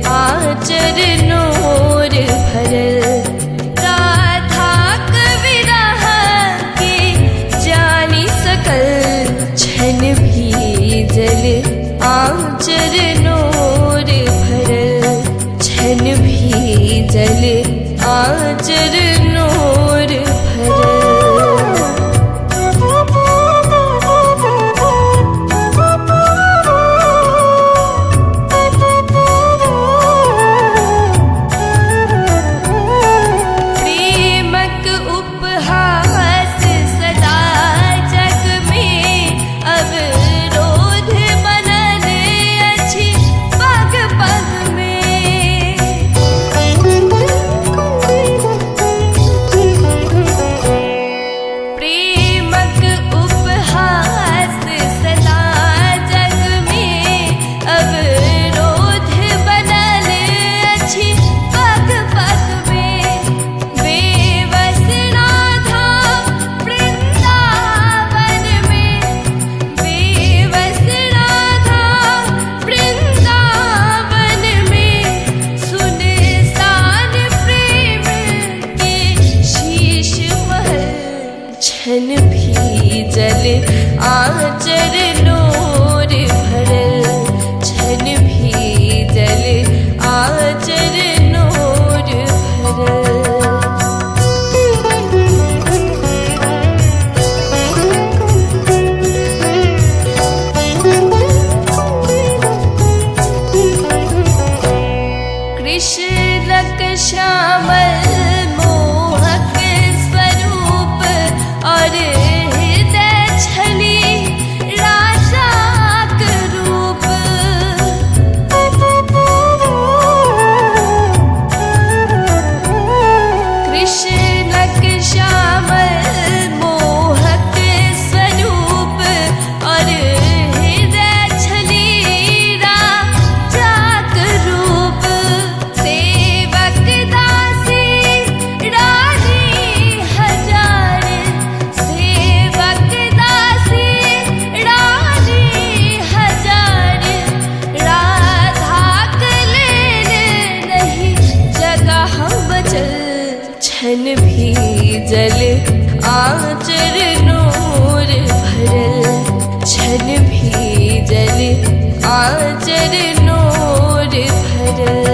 आचरणोर भरल। राधा कविरह के जानी सकल, छन भीजल आचरणोर भरल, छन भीजल आचरणोर भरल। छन भीजल आचरणोर भरल, छन भीजल आचरणोर भरल। कृष्णक श्यामल मोहक स्वरूप और हृदय छली राजाक रूप। कृष्णक श्यामल मोहक स्वरूप और हृदय छली राजाक रूप। सेवक दासी रानी हजार, सेवक दासी रानी हजार। राधा कलेल नहीं जगह बचल, छन भीजल आचरणोर भरल, छन भीजल आचरणोर भरल।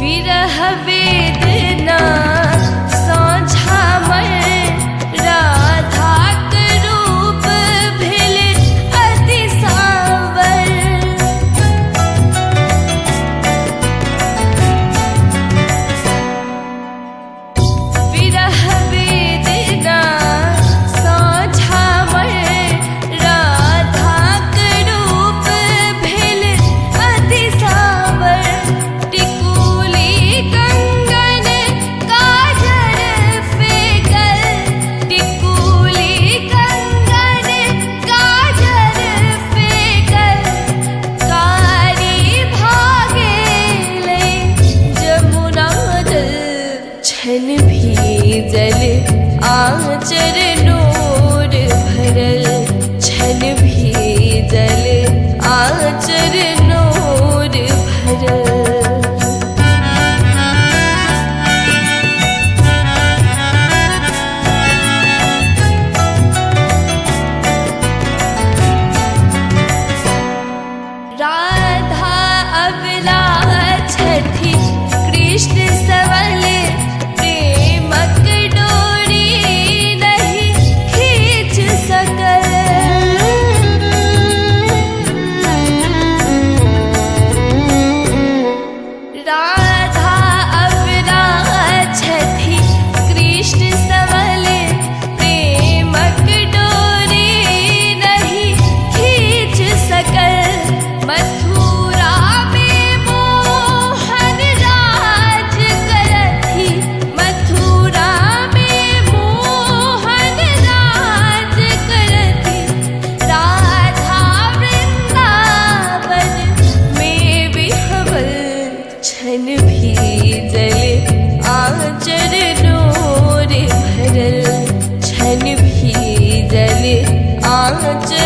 विरह वेदना साझामय, राधाक रूप भेल अति सावर। विरह वेदना साझामय, राधाक रूप भेल अति सावर। टिकुली कंगन काजर फेंकल, टिकुली कंगन काजर फेंकल। कारी भागेले जमुना जल, छन भीजल आचरणोर भरल, छन भीजल आचरणोर भरल। राधा अबला छठी कृष्ण सवल, प्रेमक डोरी नहीं खींच सकल। राधा अबला छठी कृष्ण सवल, प्रेमक डोरी नहीं खींच सकल। मथुरा में मोहन राज करथी, मथुरा में मोहन राज करथी। राधा वृंदावन में विह्वल, छन भीजल पहुँच